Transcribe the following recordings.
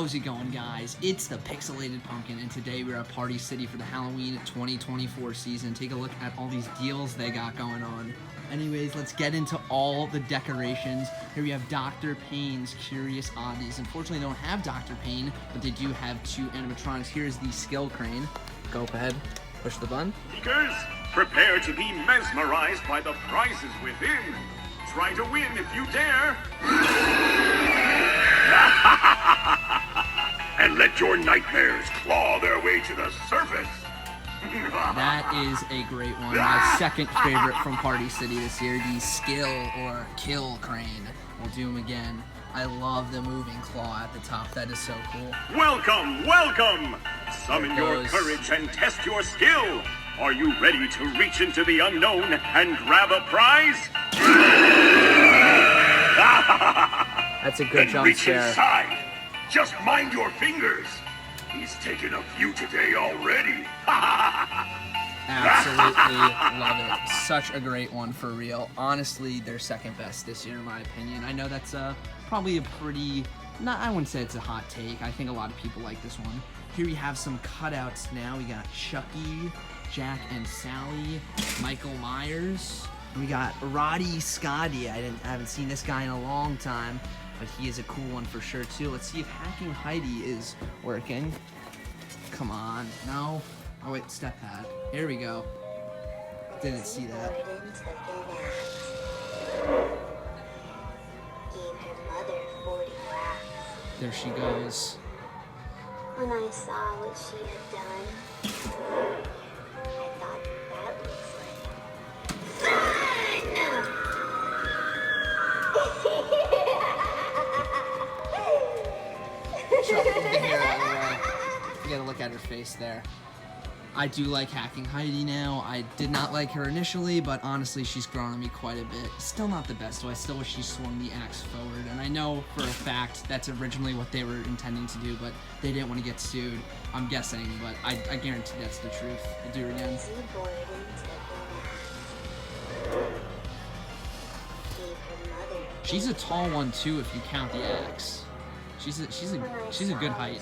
How's it going, guys? It's the Pixelated Pumpkin, and today we're at Party City for the Halloween 2024 season. Take a look at all these deals they got going on. Anyways, let's get into all the decorations. Here we have Dr. Payne's Curious Oddities. Unfortunately, they don't have Dr. Payne, but they do have two animatronics. Here's the skill crane. Go ahead, push the button. Seekers, prepare to be mesmerized by the prizes within. Try to win if you dare. And let your nightmares claw their way to the surface. That is a great one. My second favorite from Party City this year, the skill or kill crane. We'll do them again. I love the moving claw at the top. That is so cool. Welcome, welcome. Summon your courage and test your skill. Are you ready to reach into the unknown and grab a prize? That's a good jump reach scare. Inside. Just mind your fingers. He's taken a few today already. Absolutely love it. Such a great one for real. Honestly, they're second best this year in my opinion. I know that's probably a pretty, I wouldn't say it's a hot take. I think a lot of people like this one. Here we have some cutouts now. We got Chucky, Jack and Sally, Michael Myers. We got Roddy Scotty. I haven't seen this guy in a long time, but he is a cool one for sure too. Let's see if hacking Heidi is working. Come on, no. Oh wait, step pad. Here we go. Didn't see that. There she goes. When I saw what she had done, I thought that looks like Chuck, you can hear that away. You gotta look at her face there. I do like hacking Heidi now. I did not like her initially, but honestly, she's grown on me quite a bit. Still not the best, so I still wish she swung the axe forward. And I know for a fact that's originally what they were intending to do, but they didn't want to get sued. I'm guessing, but I guarantee that's the truth. I'll do it again. She's a tall one too if you count the axe. She's a good height.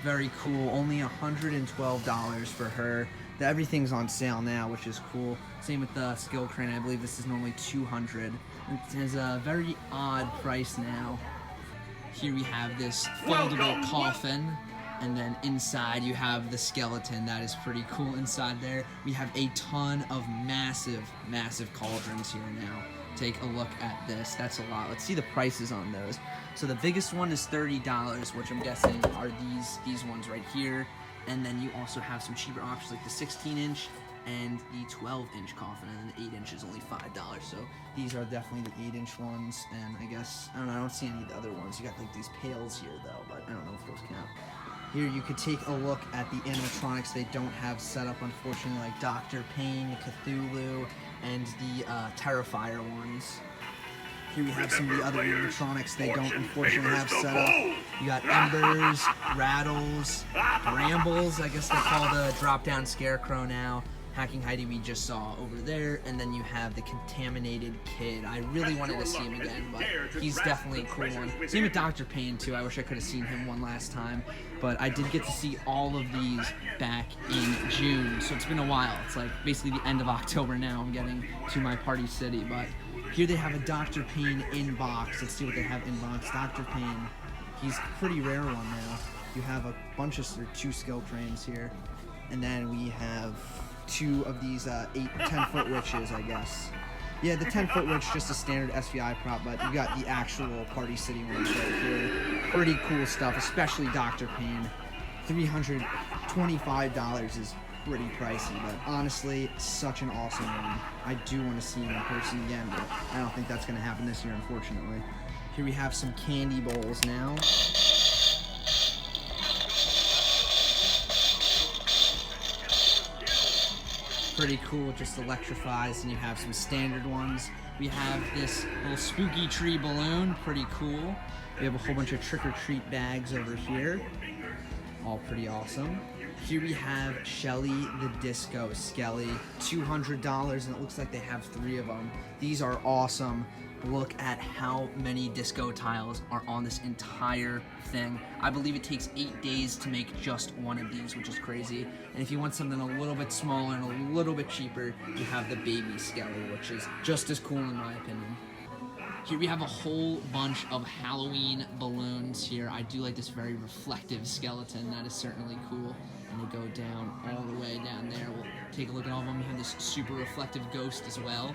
Very cool. Only $112 for her. Everything's on sale now, which is cool. Same with the skill crane. I believe this is normally $200. It has a very odd price now. Here we have this foldable coffin, and then inside you have the skeleton. That is pretty cool inside there. We have a ton of massive cauldrons here now. Take a look at this. That's a lot. Let's see the prices on those. So the biggest one is $30, which I'm guessing are these ones right here. And then you also have some cheaper options like the 16-inch and the 12-inch coffin, and then the 8-inch is only $5. So these are definitely the 8-inch ones, and I guess, I don't see any of the other ones. You got like these pails here though, but I don't know if those count. Here you could take a look at the animatronics they don't have set up, unfortunately, like Dr. Payne, Cthulhu, and the Terrifier ones. Here we have some of the other animatronics they don't unfortunately have set up. You got Embers, Rattles, Brambles, I guess they call the drop-down scarecrow now. Hacking Heidi we just saw over there, and then you have the Contaminated Kid. I really wanted to see him again, but he's definitely a cool one. Same with Dr. Payne too. I wish I could have seen him one last time, but I did get to see all of these back in June, so it's been a while. It's like basically the end of October now. I'm getting to my Party City, but here they have a Dr. Payne in box. Let's see what they have in box. Dr. Payne, he's a pretty rare one now. You have a bunch of two skill cranes here, and then we have two of these 10-foot witches, I guess. Yeah, the 10-foot witch, just a standard SVI prop, but you got the actual Party City ones right here. Pretty cool stuff, especially Dr. Payne. $325 is pretty pricey, but honestly, such an awesome one. I do want to see him in person again, but I don't think that's going to happen this year, unfortunately. Here we have some candy bowls now. Pretty cool, just electrifies, and you have some standard ones. We have this little spooky tree balloon, pretty cool. We have a whole bunch of trick-or-treat bags over here, all pretty awesome. Here we have Shelly the Disco Skelly, $200, and it looks like they have 3 of them. These are awesome. Look at how many disco tiles are on this entire thing. I believe it takes 8 days to make just one of these, which is crazy. And if you want something a little bit smaller and a little bit cheaper, you have the Baby Skelly, which is just as cool in my opinion. Here we have a whole bunch of Halloween balloons here. I do like this very reflective skeleton. That is certainly cool. And they go down all the way down there. We'll take a look at all of them. We have this super reflective ghost as well.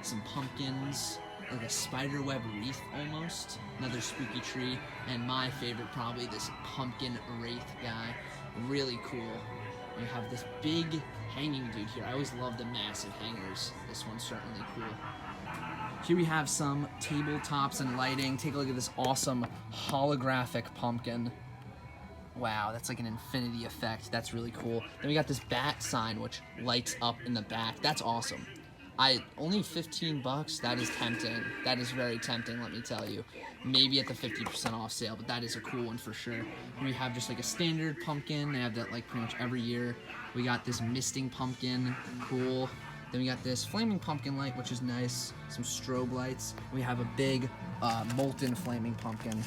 Some pumpkins, like a spider web wreath almost. Another spooky tree. And my favorite, probably this pumpkin wraith guy. Really cool. We have this big hanging dude here. I always love the massive hangers. This one's certainly cool. Here we have some tabletops and lighting. Take a look at this awesome holographic pumpkin. Wow, that's like an infinity effect. That's really cool. Then we got this bat sign, which lights up in the back. That's awesome. Only $15. That is tempting. That is very tempting, let me tell you. Maybe at the 50% off sale, but that is a cool one for sure. Here we have just like a standard pumpkin. They have that like pretty much every year. We got this misting pumpkin. Cool. Then we got this flaming pumpkin light, which is nice. Some strobe lights. We have a big molten flaming pumpkin.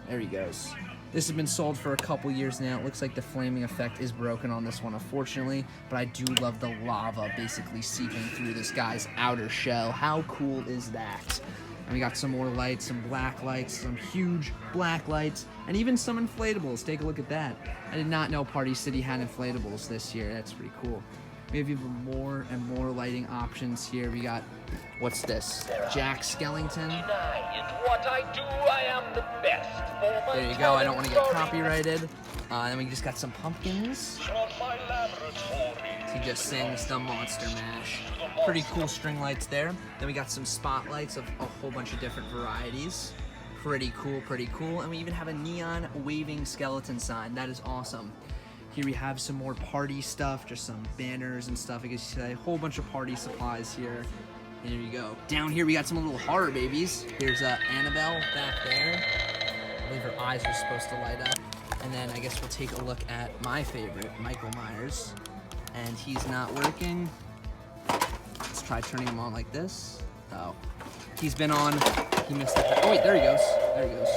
There he goes. This has been sold for a couple years now. It looks like the flaming effect is broken on this one, unfortunately, but I do love the lava basically seeping through this guy's outer shell. How cool is that? And we got some more lights, some black lights, some huge black lights, and even some inflatables. Take a look at that. I did not know Party City had inflatables this year. That's pretty cool. We have even more and more lighting options here. We got, what's this? Jack Skellington. What I do, I am the best. There you go. I don't want to get copyrighted. Then we just got some pumpkins. He just sings the Monster Mash. Pretty cool string lights there. Then we got some spotlights of a whole bunch of different varieties. Pretty cool, pretty cool. And we even have a neon waving skeleton sign. That is awesome. Here we have some more party stuff, just some banners and stuff. I guess you say a whole bunch of party supplies here. And here you go. Down here we got some little horror babies. Here's Annabelle back there. I believe her eyes are supposed to light up. And then I guess we'll take a look at my favorite, Michael Myers. And he's not working. Let's try turning him on like this. Oh, he's been on. He missed it. Oh wait, there he goes. There he goes.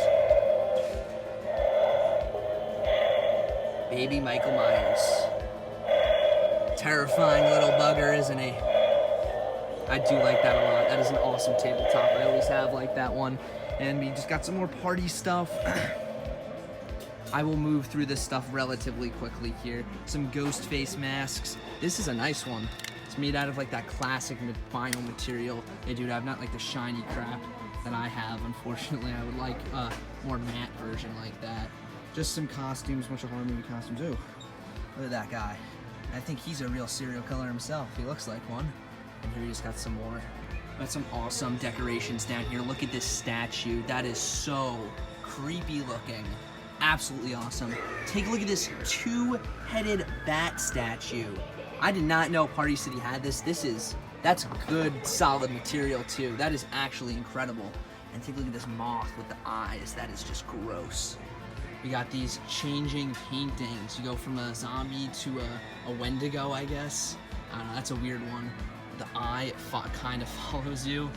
Baby Michael Myers. Terrifying little bugger, isn't he? I do like that a lot. That is an awesome tabletop. I always have like that one. And we just got some more party stuff. I will move through this stuff relatively quickly here. Some ghost face masks. This is a nice one. It's made out of like that classic vinyl material. Hey dude, I've not like the shiny crap that I have, unfortunately. I would like a more matte version like that. Just some costumes, a bunch of horror movie costumes. Ooh, look at that guy. I think he's a real serial killer himself. He looks like one. And here we just got some more. Got some awesome decorations down here. Look at this statue. That is so creepy looking. Absolutely awesome. Take a look at this two-headed bat statue. I did not know Party City had this. That's good, solid material too. That is actually incredible. And take a look at this moth with the eyes. That is just gross. We got these changing paintings. You go from a zombie to a Wendigo, I guess. I don't know, that's a weird one. The eye kind of follows you.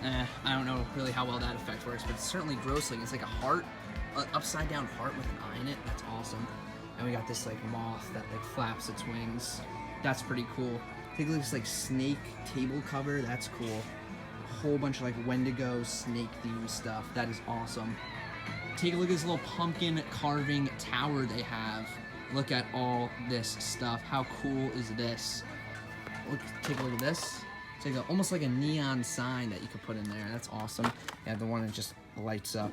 I don't know really how well that effect works, but it's certainly gross looking. It's like a heart, an upside down heart with an eye in it. That's awesome. And we got this like moth that like flaps its wings. That's pretty cool. Take a look at this like snake table cover. That's cool. A whole bunch of like Wendigo snake themed stuff. That is awesome. Take a look at this little pumpkin carving tower they have. Look at all this stuff. How cool is this? Take a look at this. It's like almost like a neon sign that you could put in there. That's awesome. You have the one that just lights up.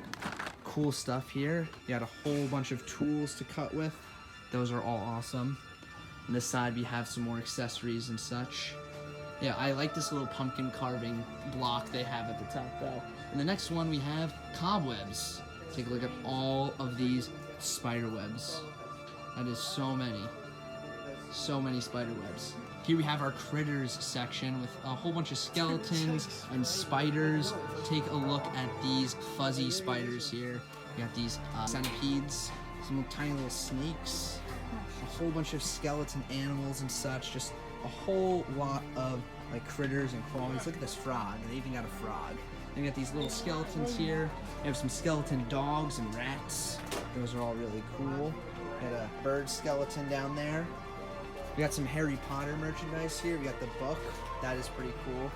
Cool stuff here. You got a whole bunch of tools to cut with. Those are all awesome. On this side, we have some more accessories and such. Yeah, I like this little pumpkin carving block they have at the top though. And the next one we have cobwebs. Take a look at all of these spider webs. That is so many. So many spider webs. Here we have our critters section with a whole bunch of skeletons and spiders. Take a look at these fuzzy spiders here. We got these centipedes, some little tiny little snakes, a whole bunch of skeleton animals and such. Just a whole lot of like critters and crawlies. Look at this frog. They even got a frog. Then we got these little skeletons here. We have some skeleton dogs and rats. Those are all really cool. We got a bird skeleton down there. We got some Harry Potter merchandise here. We got the book. That is pretty cool.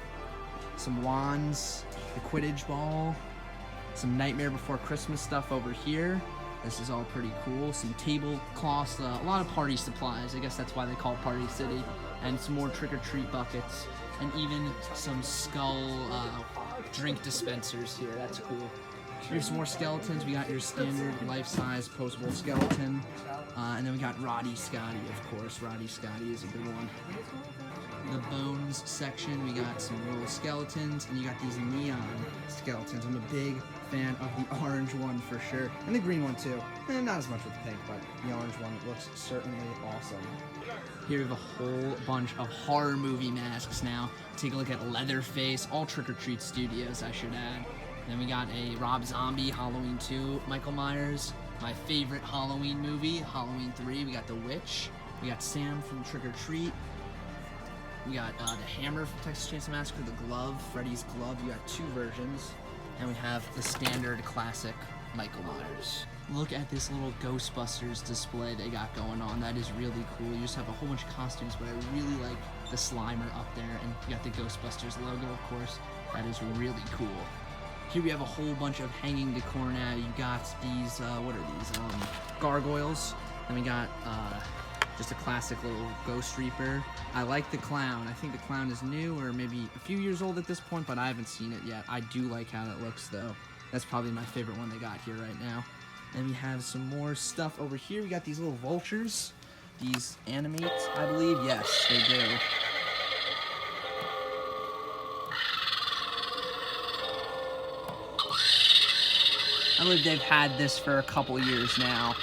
Some wands, the Quidditch ball, some Nightmare Before Christmas stuff over here. This is all pretty cool. Some tablecloths, a lot of party supplies. I guess that's why they call it Party City. And some more trick-or-treat buckets. And even some skull drink dispensers here. That's cool. Here's some more skeletons. We got your standard life-size posable skeleton. And then we got Roddy Scotty, of course. Roddy Scotty is a good one. The bones section, we got some little skeletons, and you got these neon skeletons. I'm a big fan of the orange one for sure. And the green one too. Not as much with the pink, but the orange one looks certainly awesome. Here we have a whole bunch of horror movie masks now. Take a look at Leatherface, all Trick or Treat Studios, I should add. Then we got a Rob Zombie, Halloween 2, Michael Myers. My favorite Halloween movie, Halloween 3. We got The Witch. We got Sam from Trick or Treat. We got the Hammer from Texas Chainsaw Massacre, the glove, Freddy's glove. You got two versions. And we have the standard classic Michael Myers. Look at this little Ghostbusters display they got going on. That is really cool. You just have a whole bunch of costumes, but I really like the Slimer up there. And you got the Ghostbusters logo, of course. That is really cool. Here we have a whole bunch of hanging decor now. You got these, what are these? Gargoyles. Then we got just a classic little Ghost Reaper. I like the clown. I think the clown is new or maybe a few years old at this point, but I haven't seen it yet. I do like how that looks though. That's probably my favorite one they got here right now. And we have some more stuff over here. We got these little vultures. These animate, I believe. Yes, they do. I believe they've had this for a couple years now.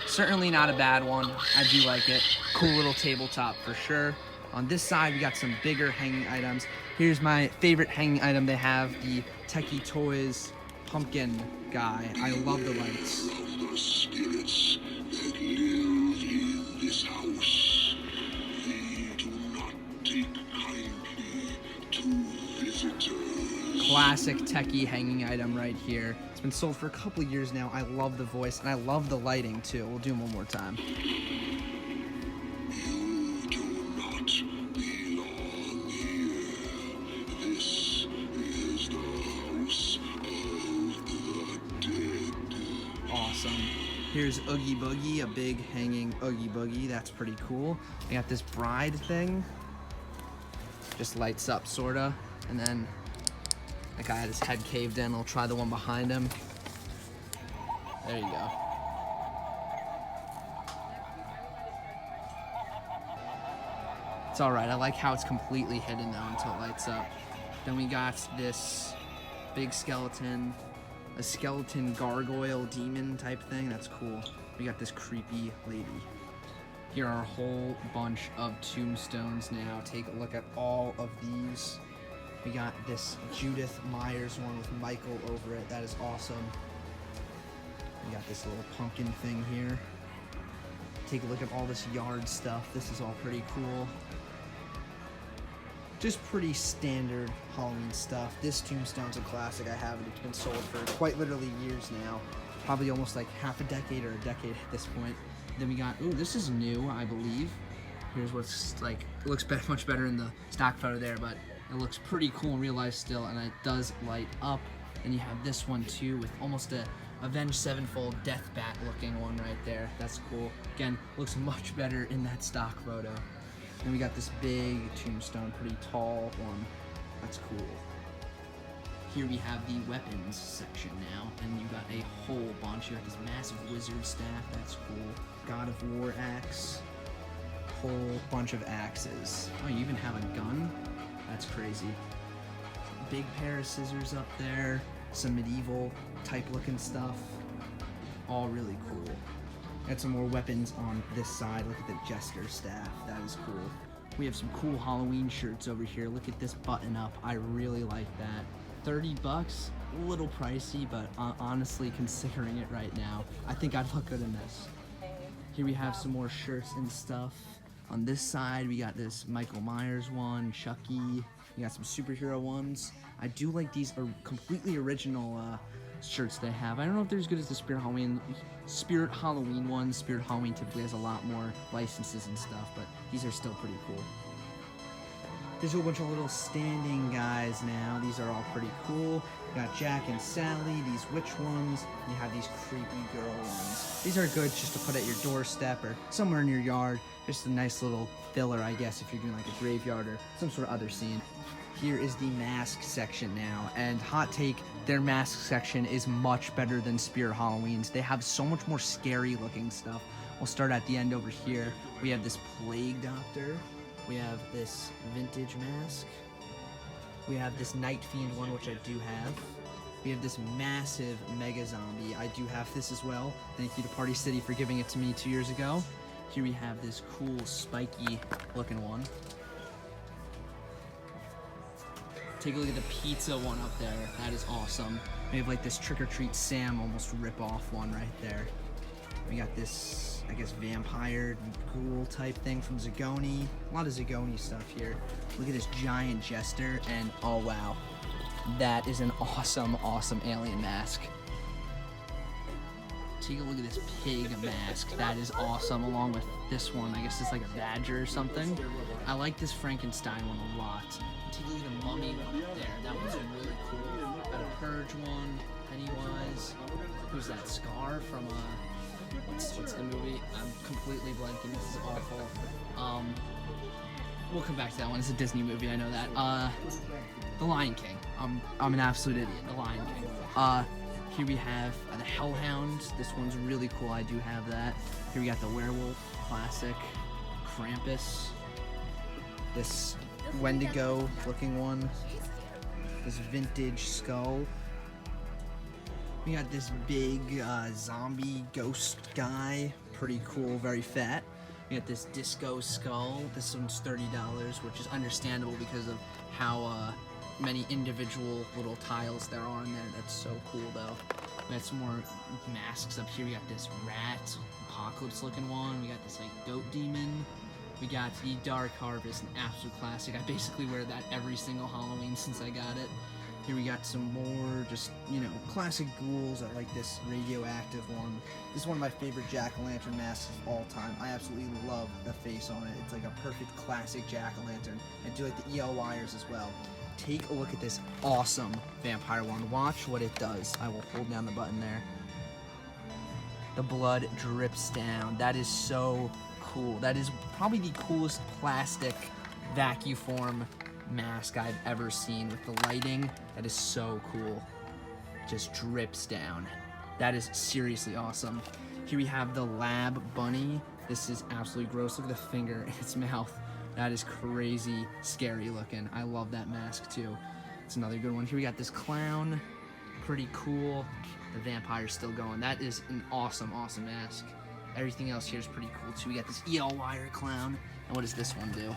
Certainly not a bad one. I do like it. Cool little tabletop for sure. On this side, we got some bigger hanging items. Here's my favorite hanging item they have, the Techie Toys pumpkin guy. I love the lights. Of the spirits that live in this house, they do not take kindly to visitors. Classic techie hanging item right here. It's been sold for a couple years now. I love the voice and I love the lighting too. We'll do them one more time. You do not belong here. This is the house of the dead. Awesome. Here's Oogie Boogie, a big hanging Oogie Boogie. That's pretty cool. I got this bride thing. Just lights up sorta. And then that guy had his head caved in. I'll try the one behind him. There you go. It's alright. I like how it's completely hidden though until it lights up. Then we got this big skeleton, a skeleton gargoyle demon type thing. That's cool. We got this creepy lady. Here are a whole bunch of tombstones now. Take a look at all of these. We got this Judith Myers one with Michael over it. That is awesome. We got this little pumpkin thing here. Take a look at all this yard stuff. This is all pretty cool. Just pretty standard Halloween stuff. This tombstone's a classic. I have it. It's been sold for quite literally years now. Probably almost like half a decade or a decade at this point. Then we got, ooh, this is new, I believe. Here's what's like, it looks much better in the stock photo there, but it looks pretty cool in real life still, and it does light up. And you have this one too with almost a Avenged Sevenfold Death Bat looking one right there. That's cool. Again, looks much better in that stock photo. Then we got this big tombstone, pretty tall one. That's cool. Here we have the weapons section now, and you got a whole bunch. You got this massive wizard staff, that's cool. God of War axe, whole bunch of axes. Oh, you even have a gun? That's crazy. Big pair of scissors up there, some medieval type looking stuff. All really cool. Got some more weapons on this side. Look at the jester staff. That is cool. We have some cool Halloween shirts over here. Look at this button up. I really like that. 30 bucks, a little pricey, but honestly, considering it right now, I think I'd look good in this. Here we have some more shirts and stuff. On this side, we got this Michael Myers one, Chucky. We got some superhero ones. I do like these completely original shirts they have. I don't know if they're as good as the Spirit Halloween ones. Spirit Halloween typically has a lot more licenses and stuff, but these are still pretty cool. There's a whole bunch of little standing guys now. These are all pretty cool. You got Jack and Sally, these witch ones. You have these creepy girl ones. These are good just to put at your doorstep or somewhere in your yard. Just a nice little filler, I guess, if you're doing like a graveyard or some sort of other scene. Here is the mask section now, and hot take, their mask section is much better than Spirit Halloween's. They have so much more scary looking stuff. We'll start at the end over here. We have this Plague Doctor. We have this vintage mask. We have this Night Fiend one, which I do have. We have this massive Mega Zombie. I do have this as well. Thank you to Party City for giving it to me 2 years ago. Here we have this cool spiky looking one. Take a look at the pizza one up there. That is awesome. We have like this Trick or Treat Sam almost rip off one right there. We got this, I guess, vampire ghoul type thing from Zagoni. A lot of Zagoni stuff here. Look at this giant jester, and oh wow, that is an awesome, awesome alien mask. Take a look at this pig mask. That is awesome, along with this one. I guess it's like a badger or something. I like this Frankenstein one a lot. Take a look at the mummy one up there. That one's really cool. Got a Purge one, Pennywise. Who's that? Scar from what's the movie? I'm completely blanking. This is awful. We'll come back to that one. It's a Disney movie. I know that. The Lion King. I'm an absolute idiot. The Lion King. Here we have the Hellhound. This one's really cool. I do have that. Here we got the Werewolf, classic. Krampus. This Wendigo looking one. This vintage skull. We got this big zombie ghost guy. Pretty cool, very fat. We got this disco skull. This one's $30, which is understandable because of how many individual little tiles there are in there. That's so cool though. We got some more masks up here. We got this rat, apocalypse looking one. We got this like goat demon. We got the Dark Harvest, an absolute classic. I basically wear that every single Halloween since I got it. Here we got some more just, you know, classic ghouls. I like this radioactive one. This is one of my favorite jack-o'-lantern masks of all time. I absolutely love the face on it. It's like a perfect classic jack-o'-lantern. I do like the EL wires as well. Take a look at this awesome vampire one. Watch what it does. I will hold down the button there. The blood drips down. That is so cool. That is probably the coolest plastic vacuform mask I've ever seen with the lighting. That is so cool. Just drips down. That is seriously awesome. Here we have the lab bunny. This is absolutely gross. Look at the finger in its mouth. That is crazy scary looking. I love that mask too. It's another good one. Here we got this clown. Pretty cool. The vampire's still going. That is an awesome, awesome mask. Everything else here is pretty cool too. We got this EL wire clown. And what does this one do?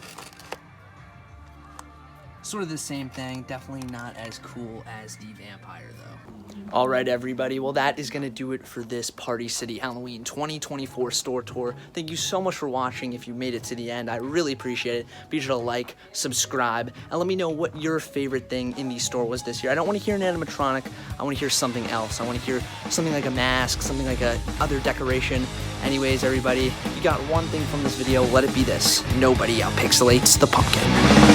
Sort of the same thing, definitely not as cool as the vampire though. Alright everybody, well that is going to do it for this Party City Halloween 2024 store tour. Thank you so much for watching. If you made it to the end, I really appreciate it. Be sure to like, subscribe, and let me know what your favorite thing in the store was this year. I don't want to hear an animatronic, I want to hear something else. I want to hear something like a mask, something like a other decoration. Anyways everybody, you got one thing from this video, let it be this. Nobody outpixelates the pumpkin.